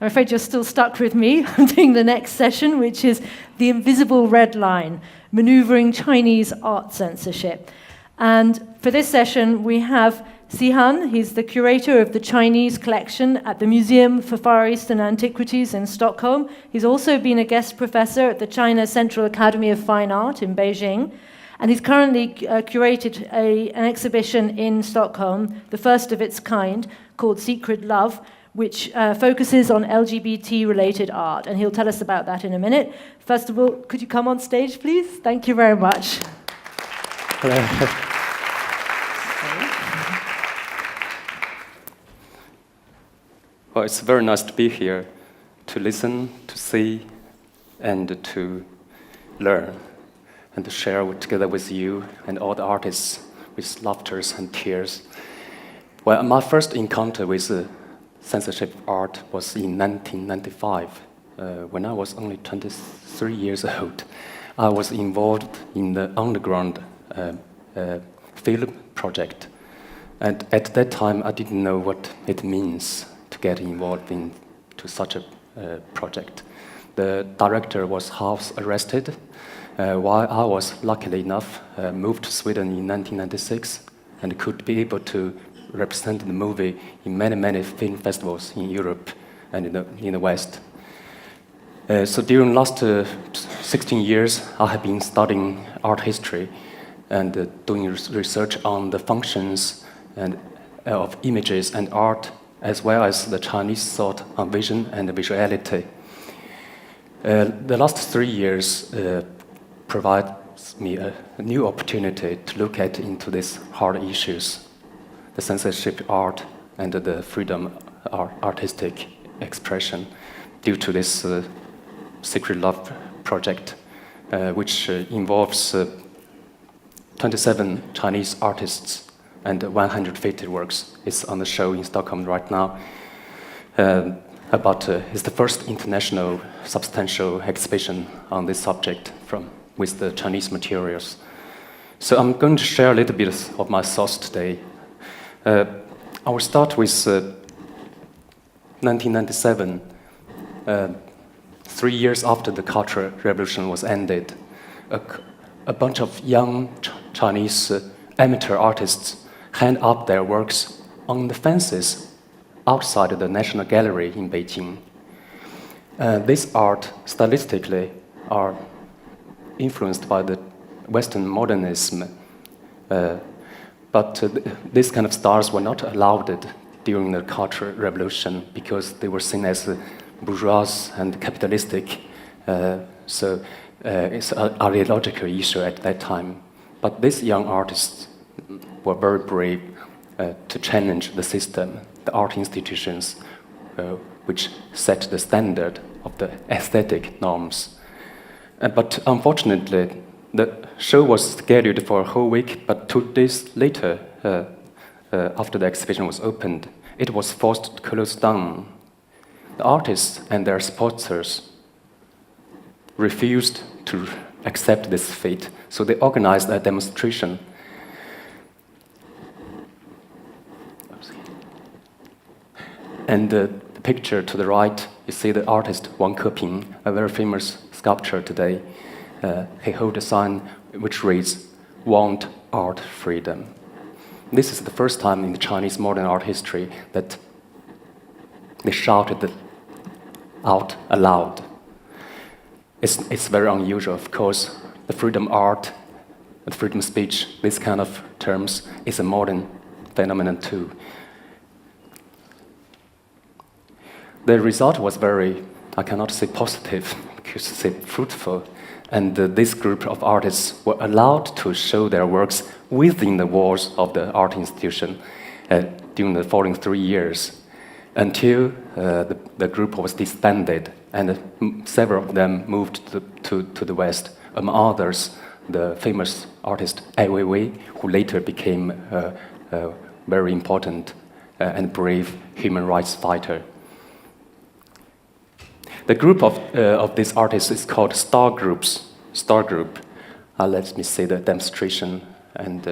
I'm afraid you're still stuck with me. I'm doing the next session, which is The Invisible Red Line, Maneuvering Chinese Art Censorship. And for this session, we have Sihan. He's the curator of the Chinese collection at the Museum for Far Eastern Antiquities in Stockholm. He's also been a guest professor at the China Central Academy of Fine Art in Beijing. And he's currently curated an exhibition in Stockholm, the first of its kind, called Secret Love, which focuses on LGBT-related art. And he'll tell us about that in a minute. First of all, could you come on stage, please? Thank you very much. Hello. Well, it's very nice to be here, to listen, to see, and to learn, and to share together with you and all the artists with laughters and tears. Well, my first encounter with censorship art was in 1995, when I was only 23 years old. I was involved in the underground film project, and at that time I didn't know what it means to get involved into such a project. The director was house arrested, while I was luckily enough moved to Sweden in 1996 and could be able to represent the movie in many film festivals in Europe and in the West. So during the last 16 years, I have been studying art history and doing research on the functions of images and art, as well as the Chinese thought on vision and visuality. The last 3 years provides me a new opportunity to look into these hard issues, the censorship art and the freedom artistic expression, due to this Secret Love project, which involves 27 Chinese artists and 150 works. It's on the show in Stockholm right now. It's the first international substantial exhibition on this subject with the Chinese materials. So I'm going to share a little bit of my thoughts today. I will start with 1997, 3 years after the Cultural Revolution was ended. A bunch of young Chinese amateur artists hand up their works on the fences outside the National Gallery in Beijing. This art, stylistically, are influenced by the Western modernism, but these kind of styles were not allowed during the Cultural Revolution because they were seen as bourgeois and capitalistic, so it's an ideological issue at that time. But these young artists were very brave to challenge the system, the art institutions, which set the standard of the aesthetic norms. But unfortunately, the show was scheduled for a whole week, but 2 days later, after the exhibition was opened, it was forced to close down. The artists and their sponsors refused to accept this fate, so they organized a demonstration. And the picture to the right, you see the artist Wang Keping, a very famous sculptor today. He holds a sign which reads, "Want art freedom." This is the first time in the Chinese modern art history that they shouted out aloud. It's very unusual, of course. The freedom art, the freedom speech, this kind of terms is a modern phenomenon too. The result was I cannot say positive, I could say fruitful. And this group of artists were allowed to show their works within the walls of the art institution during the following 3 years, until the group was disbanded and several of them moved to the West. Among others, the famous artist Weiwei, who later became a very important and brave human rights fighter. The group of these artists is called Star Group. Let me see the demonstration. And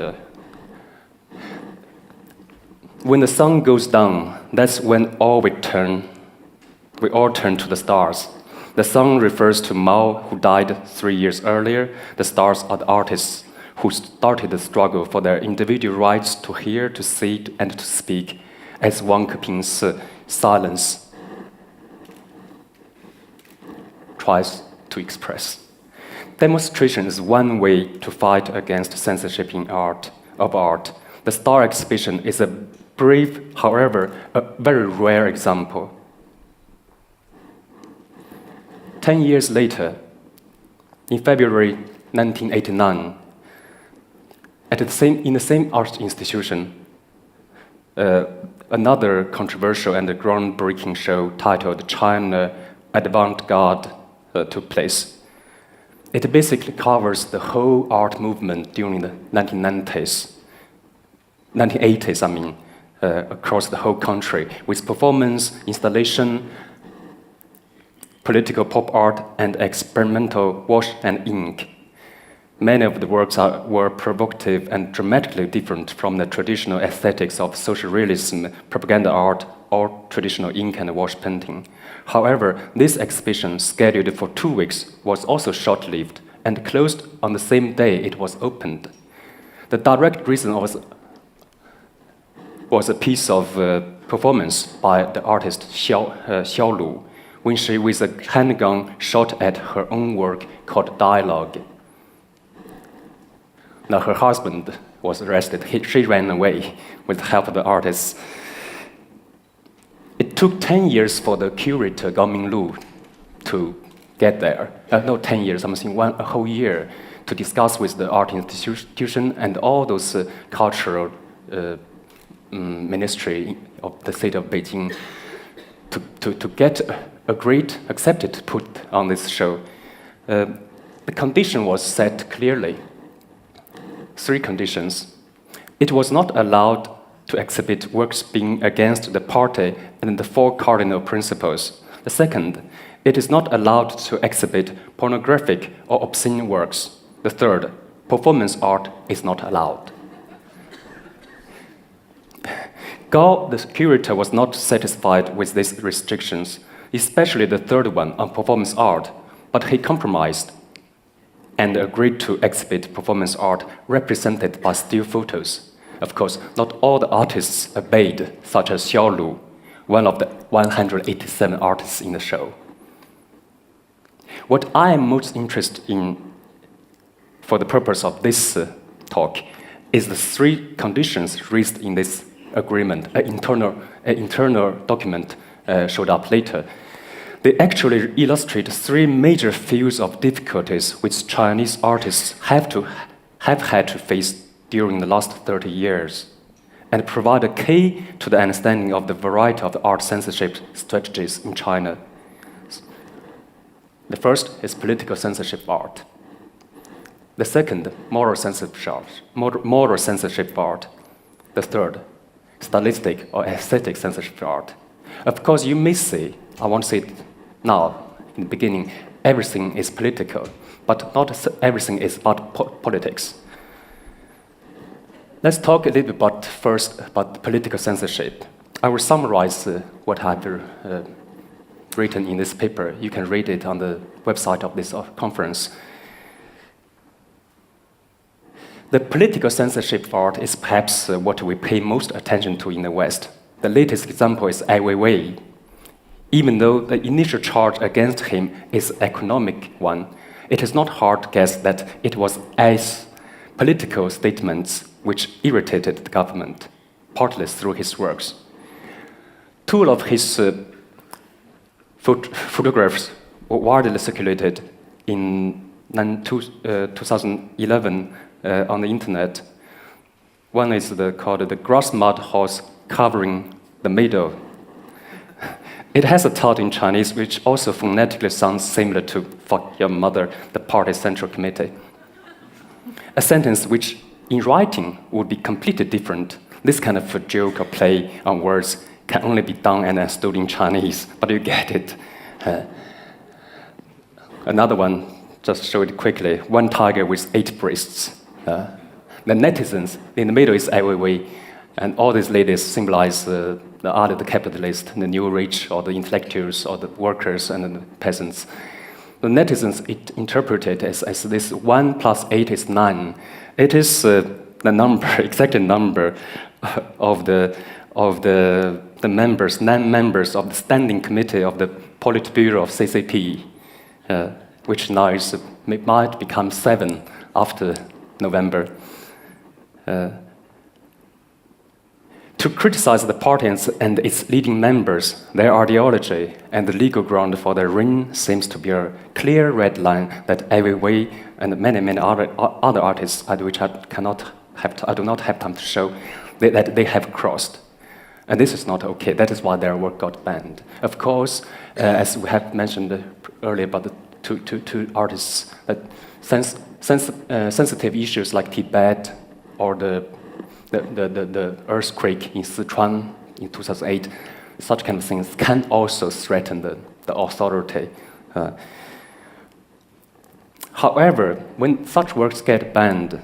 when the sun goes down, that's when all will turn we all turn to the stars. The sun refers to Mao, who died 3 years earlier. The stars are the artists who started the struggle for their individual rights to hear, to see, and to speak, as Wang Keping's silence tries to express. Demonstration is one way to fight against censorship in art. The Star exhibition is a brief, however, a very rare example. 10 years later, in February 1989, in the same art institution, another controversial and groundbreaking show titled China Avant-Garde took place. It basically covers the whole art movement during the 1980s, across the whole country, with performance, installation, political pop art, and experimental wash and ink. Many of the works were provocative and dramatically different from the traditional aesthetics of social realism, propaganda art, or traditional ink and wash painting. However, this exhibition, scheduled for 2 weeks, was also short-lived and closed on the same day it was opened. The direct reason was a piece of performance by the artist Xiao Lu, when she, with a handgun, shot at her own work called Dialogue. Now, her husband was arrested. She ran away with the help of the artists. It took 10 years for the curator, Gao Minglu, to get there. Not 10 years, I'm saying a whole year, to discuss with the art institution and all those cultural ministry of the state of Beijing to get accepted to put on this show. The condition was set clearly. 3 conditions. It was not allowed to exhibit works being against the party and the 4 cardinal principles. The second, it is not allowed to exhibit pornographic or obscene works. The third, performance art is not allowed. Gao, the curator, was not satisfied with these restrictions, especially the third one on performance art, but he compromised and agreed to exhibit performance art represented by still photos. Of course, not all the artists obeyed, such as Xiao Lu, one of the 187 artists in the show. What I am most interested in, for the purpose of this talk, is the 3 conditions raised in this agreement. An internal document showed up later. They actually illustrate 3 major fields of difficulties which Chinese artists have had to face during the last 30 years, and provide a key to the understanding of the variety of the art censorship strategies in China. The first is political censorship art. The second, moral censorship art. The third, stylistic or aesthetic censorship art. Of course, you may say, I won't say it now, in the beginning, everything is political, but not everything is about politics. Let's talk a little bit first about political censorship. I will summarize what I've written in this paper. You can read it on the website of this conference. The political censorship art is perhaps what we pay most attention to in the West. The latest example is Weiwei. Even though the initial charge against him is an economic one, it is not hard to guess that it was as political statements which irritated the government, partly through his works. 2 of his photographs were widely circulated in 2011 on the internet. One is called the grass mud horse covering the meadow. It has a title in Chinese which also phonetically sounds similar to "fuck your mother," the party central committee. A sentence which, in writing, would be completely different. This kind of a joke or play on words can only be done and understood in Chinese, but you get it. Another one, just show it quickly. 1 tiger with 8 breasts. The netizens, in the middle is Weiwei, and all these ladies symbolize the capitalists, the new rich, or the intellectuals, or the workers and the peasants. The netizens interpret it as this 1 plus 8 is 9. It is the number, exact number of the members, 9 members of the standing committee of the Politburo of CCP, which now might become 7 after November. To criticize the party and its leading members, their ideology, and the legal ground for their reign seems to be a clear red line that Weiwei and many other artists, which I do not have time to show, that they have crossed. And this is not okay. That is why their work got banned. Of course, as we have mentioned earlier about the two artists, that sensitive issues like Tibet or the earthquake in Sichuan in 2008, such kind of things can also threaten the authority. However, when such works get banned,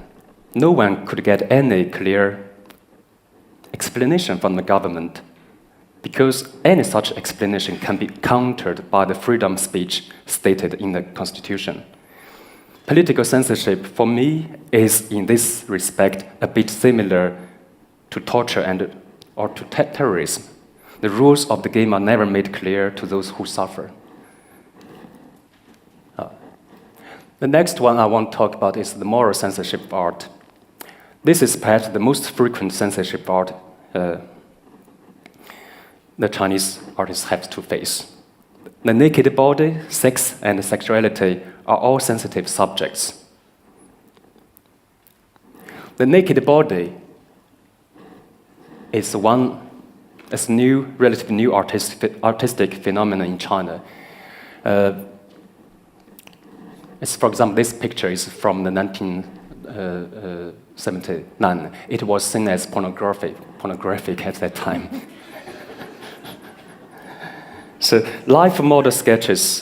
no one could get any clear explanation from the government, because any such explanation can be countered by the freedom of speech stated in the Constitution. Political censorship, for me, is in this respect a bit similar to torture or to terrorism. The rules of the game are never made clear to those who suffer. The next one I want to talk about is the moral censorship of art. This is perhaps the most frequent censorship of art the Chinese artists have to face. The naked body, sex, and sexuality are all sensitive subjects. The naked body is relatively new artistic phenomenon in China. For example, this picture is from the 1979. It was seen as pornographic at that time. So, life model sketches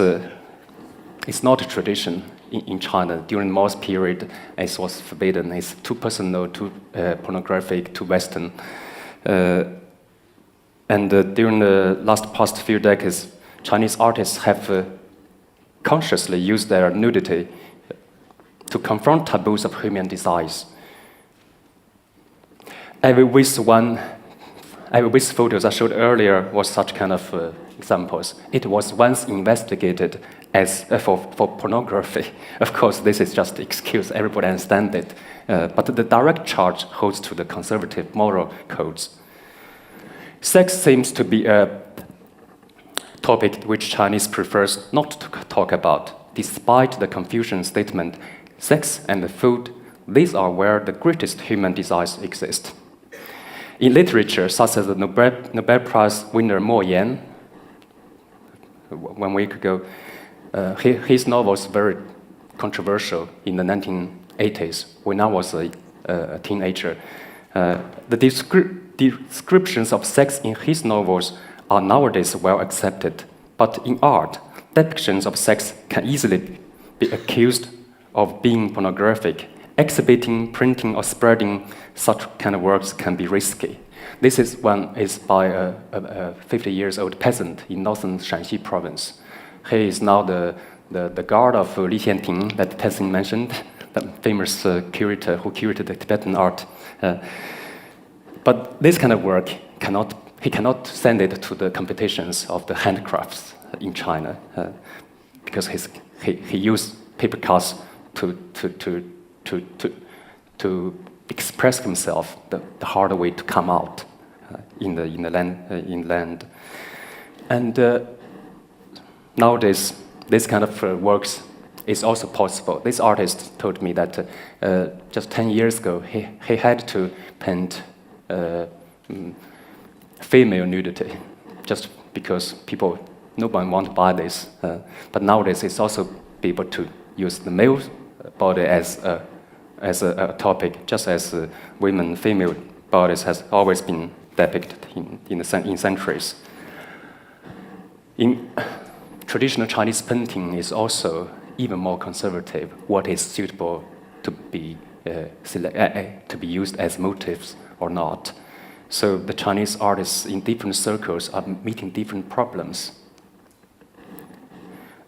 is not a tradition in China. During Mao's period, it was forbidden. It's too personal, too pornographic, too Western. And during the past few decades, Chinese artists have consciously used their nudity to confront taboos of human desires. Weiwei's photos I showed earlier was such kind of examples. It was once investigated as for pornography. Of course, this is just an excuse. Everybody understands it. But the direct charge holds to the conservative moral codes. Sex seems to be a topic which Chinese prefers not to talk about. Despite the Confucian statement, sex and food, these are where the greatest human desires exist. In literature, such as the Nobel Prize winner Mo Yan, 1 week ago, his novel was very controversial in the 1980s, when I was a teenager. The descriptions of sex in his novels are nowadays well accepted, but in art, depictions of sex can easily be accused of being pornographic. Exhibiting, printing, or spreading such kind of works can be risky. This one is by a 50-year-old peasant in northern Shanxi province. He is now the guard of Li Xianping, that Tessin mentioned, the famous curator who curated the Tibetan art. But this kind of work, he cannot send it to the competitions of the handcrafts in China, because he used paper cards to express himself the hard way to come out in land. And nowadays, this kind of works is also possible. This artist told me that just 10 years ago, he had to paint female nudity, just because no one want to buy this. But nowadays, it's also be able to use the male body as a topic, just as women, female bodies has always been depicted in centuries. In traditional Chinese painting is also even more conservative. What is suitable to be used as motifs or not? So the Chinese artists in different circles are meeting different problems.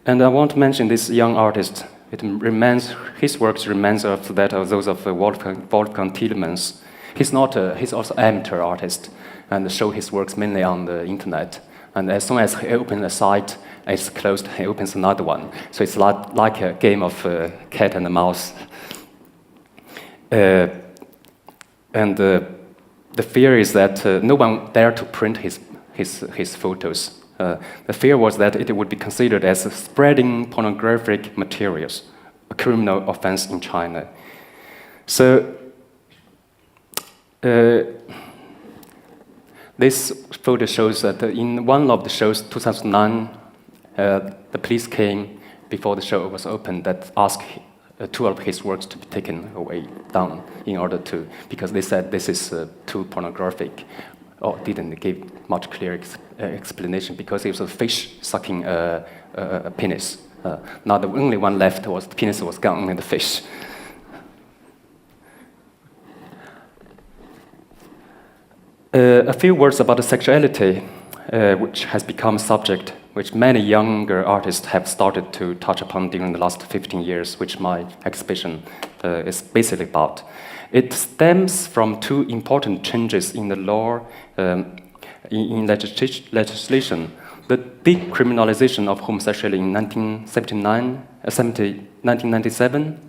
And I want to mention this young artist. His works reminds of that of those of Wolfgang Tielemans. He's also an amateur artist and show his works mainly on the internet. And as soon as he opens a site, it's closed, he opens another one. So it's like a game of cat and mouse. And the fear is that no one dare to print his photos. The fear was that it would be considered as spreading pornographic materials, a criminal offense in China. So this photo shows that in one of the shows, 2009, the police came before the show was opened that asked two of his works to be taken away, down, in order to, because they said this is too pornographic, or didn't give much clear explanation, because it was a fish sucking a penis. Now the only one left was the penis was gone and the fish. A few words about the sexuality, which has become a subject which many younger artists have started to touch upon during the last 15 years, which my exhibition is basically about. It stems from two important changes in the law, in legislation. The decriminalization of homosexuality in 1997,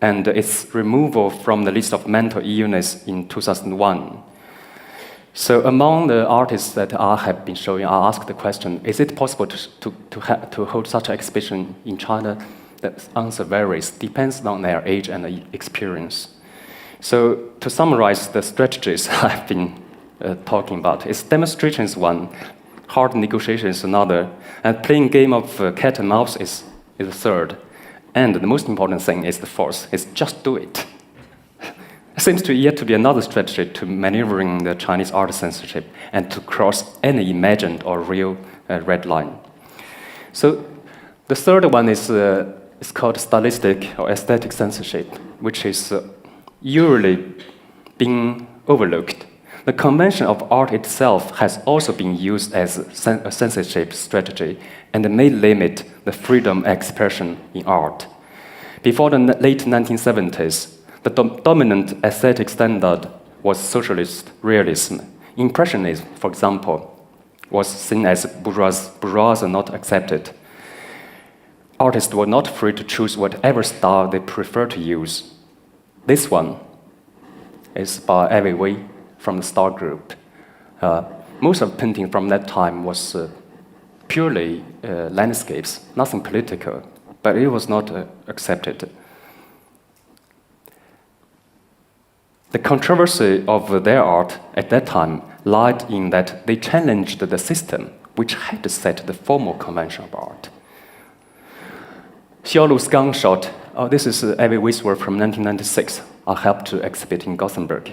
and its removal from the list of mental illness in 2001. So among the artists that I have been showing, I asked the question, is it possible to hold such an exhibition in China? The answer varies, depends on their age and experience. So to summarize the strategies I've been talking about, is demonstration is one, hard negotiation is another, and playing game of cat and mouse is the third. And the most important thing is the fourth, is just do it. Seems to yet to be another strategy to maneuvering the Chinese art censorship and to cross any imagined or real red line. So the third one is called stylistic or aesthetic censorship, which is usually being overlooked. The convention of art itself has also been used as a censorship strategy and may limit the freedom of expression in art. Before the late 1970s, the dominant aesthetic standard was socialist realism. Impressionism, for example, was seen as bourgeois and not accepted. Artists were not free to choose whatever style they prefer to use. This one is by Weiwei from the Star Group. Most of painting from that time was purely landscapes, nothing political, but it was not accepted. The controversy of their art at that time lied in that they challenged the system, which had set the formal convention of art. Xiaolu's gunshot, this is Weiwei's work from 1996. I helped to exhibit in Gothenburg.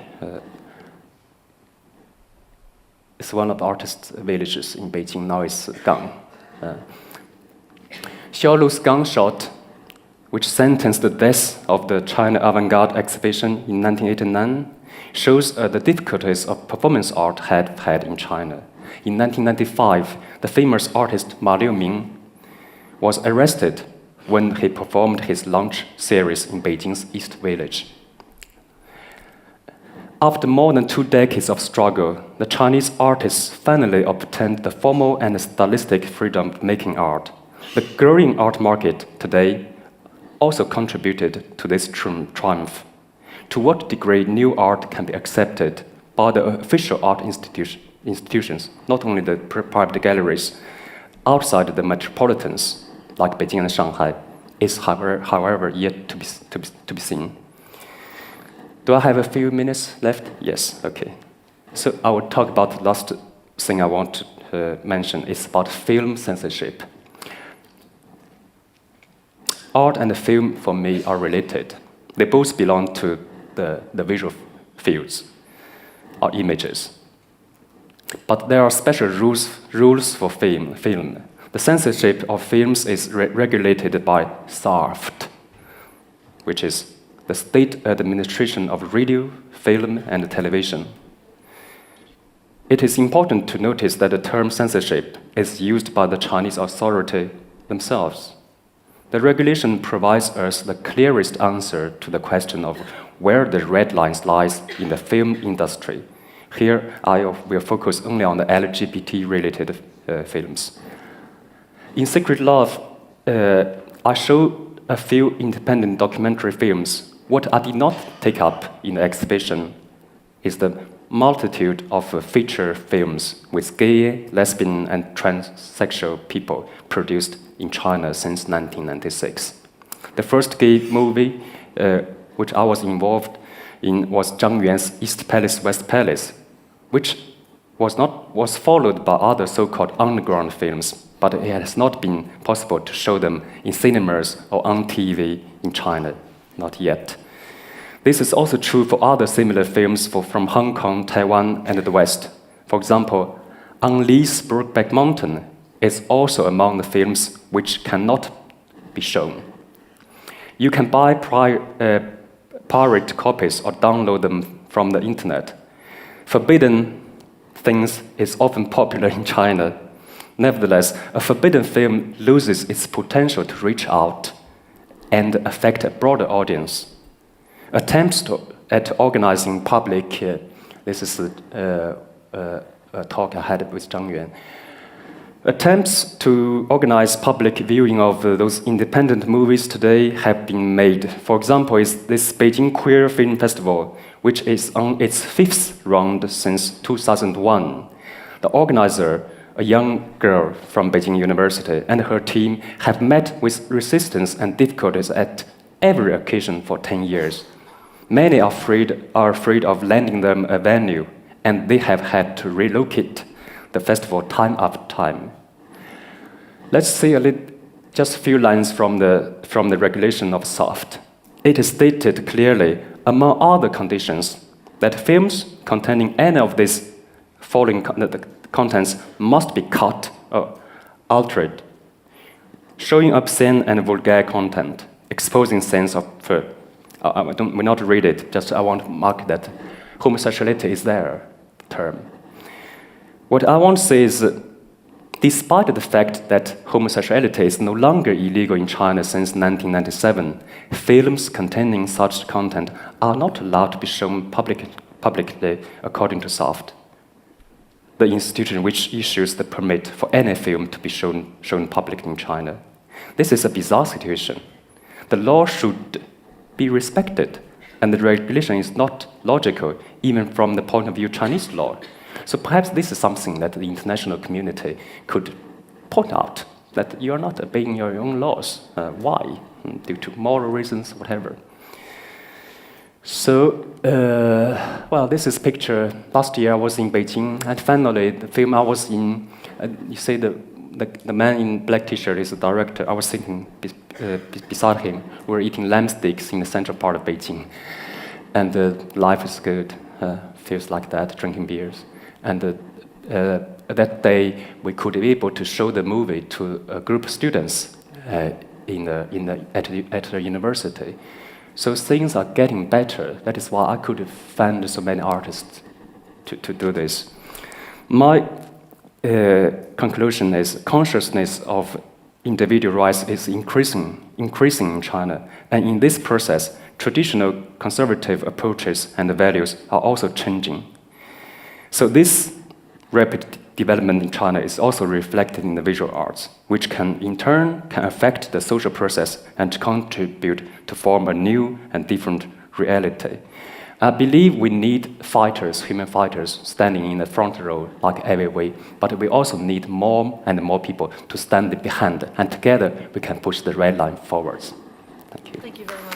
It's one of the artist villages in Beijing, now it's gone. Xiaolu's gunshot, which sentenced the death of the China avant-garde exhibition in 1989, shows the difficulties of performance art had in China. In 1995, the famous artist Ma Liuming was arrested when he performed his launch series in Beijing's East Village. After more than 2 decades of struggle, the Chinese artists finally obtained the formal and stylistic freedom of making art. The growing art market today also contributed to this triumph. To what degree new art can be accepted by the official art institutions, not only the private galleries, outside the metropolitans, like Beijing and Shanghai, is however yet to be seen. Do I have a few minutes left? Yes, okay. So I will talk about the last thing I want to mention. It's about film censorship. Art and film, for me, are related. They both belong to the visual fields, or images. But there are special rules for film. The censorship of films is regulated by SARFT, which is the State Administration of Radio, Film, and Television. It is important to notice that the term censorship is used by the Chinese authority themselves. The regulation provides us the clearest answer to the question of where the red lines lies in the film industry. Here, I will focus only on the LGBT-related films. In Secret Love, I show a few independent documentary films. What I did not take up in the exhibition is the multitude of feature films with gay, lesbian, and transsexual people produced in China since 1996. The first gay movie which I was involved in was Zhang Yuan's East Palace, West Palace, which was followed by other so-called underground films, but it has not been possible to show them in cinemas or on TV in China, not yet. This is also true for other similar films from Hong Kong, Taiwan, and the West. For example, On Lee's Brokeback Mountain is also among the films which cannot be shown. You can buy pirate copies or download them from the internet. Forbidden things is often popular in China. Nevertheless, a forbidden film loses its potential to reach out and affect a broader audience. Attempts at organizing public, this is a talk I had with Zhang Yuan. Attempts to organize public viewing of those independent movies today have been made. For example, is this Beijing Queer Film Festival, which is on its 5th round since 2001. The organizer, a young girl from Beijing University, and her team have met with resistance and difficulties at every occasion for 10 years. Many are afraid of lending them a venue, and they have had to relocate the festival time after time. Let's see just a few lines from the regulation of SOFT. It is stated clearly, among other conditions, that films containing any of these following contents must be cut or altered, showing obscene and vulgar content, exposing scenes of I will not read it, just I want to mark that homosexuality is their term. What I want to say is, despite the fact that homosexuality is no longer illegal in China since 1997, films containing such content are not allowed to be shown publicly according to SOFT, the institution which issues the permit for any film to be shown publicly in China. This is a bizarre situation. The law should be respected, and the regulation is not logical, even from the point of view of Chinese law. So perhaps this is something that the international community could point out, that you are not obeying your own laws. Why? Due to moral reasons, whatever. So, well, this is a picture. Last year I was in Beijing, and finally the film I was in, you say the man in black t-shirt is the director. I was sitting beside him. We were eating lamb steaks in the central part of Beijing. And life is good, feels like that, drinking beers. And that day, we could be able to show the movie to a group of students at the university. So things are getting better. That is why I could find so many artists to do this. My conclusion is consciousness of individual rights is increasing in China. And in this process, traditional conservative approaches and values are also changing. So this rapid development in China is also reflected in the visual arts, which in turn can affect the social process and contribute to form a new and different reality. I believe we need fighters, human fighters, standing in the front row like Weiwei, but we also need more and more people to stand behind, and together we can push the red line forwards. Thank you. Thank you very much.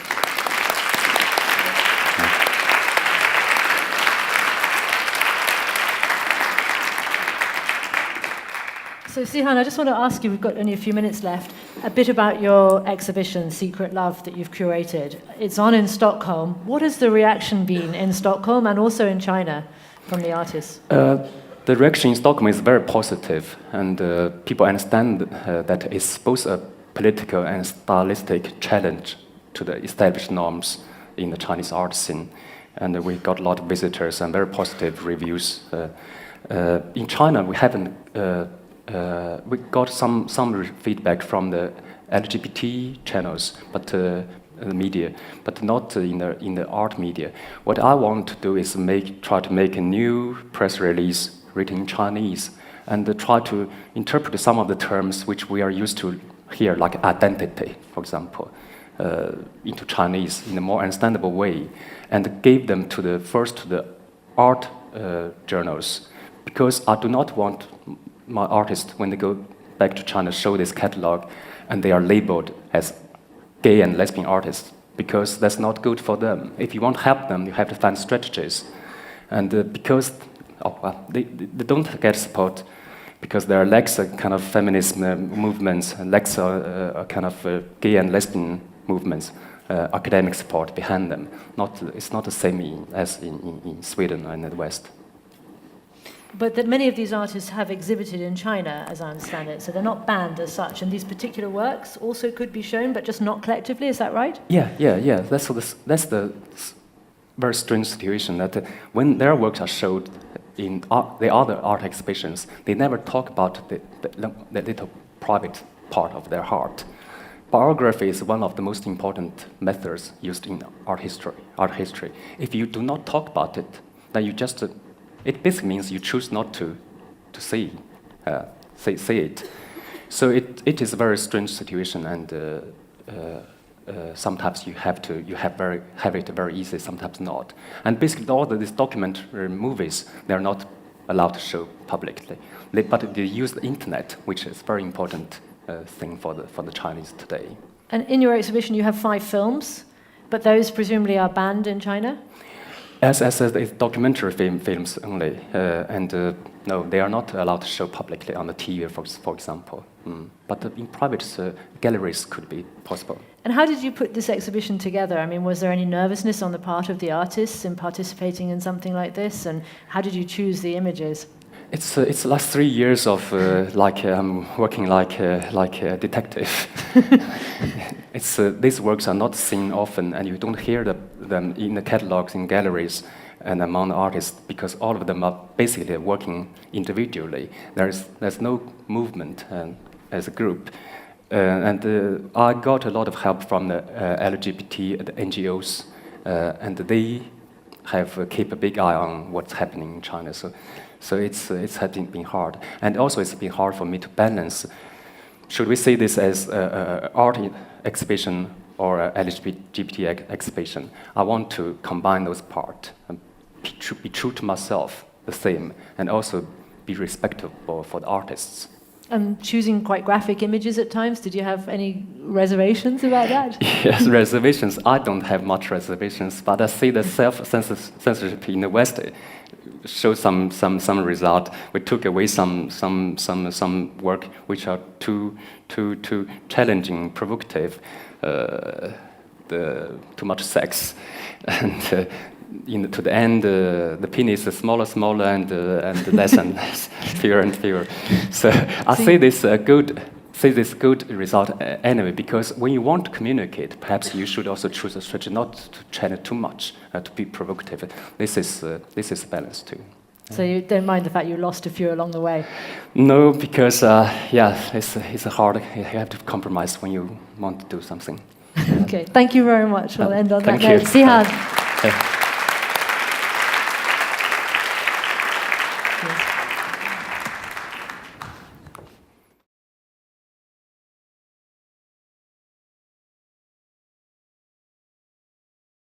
So, Sihan, I just want to ask you, we've got only a few minutes left, a bit about your exhibition, Secret Love, that you've curated. It's on in Stockholm. What has the reaction been in Stockholm and also in China from the artists? The reaction in Stockholm is very positive, and people understand that it's both a political and stylistic challenge to the established norms in the Chinese art scene. And we got a lot of visitors and very positive reviews. In China, we haven't. We got some feedback from the LGBT channels, but the media, but not in the art media. What I want to do is try to make a new press release written in Chinese, and try to interpret some of the terms which we are used to here, like identity, for example, into Chinese in a more understandable way, and gave them to the art journals, because I do not want my artists, when they go back to China, show this catalog, and they are labeled as gay and lesbian artists, because that's not good for them. If you want to help them, you have to find strategies. And because they don't get support, because there lacks a kind of feminist movements, lacks a kind of gay and lesbian movements, academic support behind them. It's not the same as in Sweden and in the West. But that many of these artists have exhibited in China, as I understand it, so they're not banned as such. And these particular works also could be shown, but just not collectively. Is that right? Yeah. That's the very strange situation that when their works are showed in the other art exhibitions, they never talk about the little private part of their heart. Biography is one of the most important methods used in art history. If you do not talk about it, then you just it basically means you choose not to say it. So it is a very strange situation, and sometimes you have it very easy, sometimes not. And basically, all these documentary movies, they are not allowed to show publicly, but they use the internet, which is a very important thing for the Chinese today. And in your exhibition, you have 5 films, but those presumably are banned in China? As it's documentary films only, no, they are not allowed to show publicly on the TV, for example. But in private galleries could be possible. And how did you put this exhibition together? I mean, was there any nervousness on the part of the artists in participating in something like this? And how did you choose the images? It's the last 3 years of working like a detective. These works are not seen often, and you don't hear them in the catalogs in galleries and among the artists, because all of them are basically working individually. There's no movement as a group, and I got a lot of help from the LGBT the NGOs, and they have keep a big eye on what's happening in China. So it's been hard, and also it's been hard for me to balance. Should we see this as an art exhibition or an LGBT exhibition? I want to combine those parts and be true to myself, the same, and also be respectful for the artists. And choosing quite graphic images at times, did you have any reservations about that? Yes, reservations. I don't have much reservations, but I see the self-censorship in the West show some result. We took away some work which are too challenging, provocative, too much sex, and to the end, the penis is smaller and less and less, fewer and fewer. So I see this good result anyway, because when you want to communicate, perhaps you should also choose a strategy not to channel too much, to be provocative. This is balance too. So you don't mind the fact you lost a few along the way? No, because it's hard. You have to compromise when you want to do something. Okay, thank you very much. We'll end on that Thank you. note. Xihan.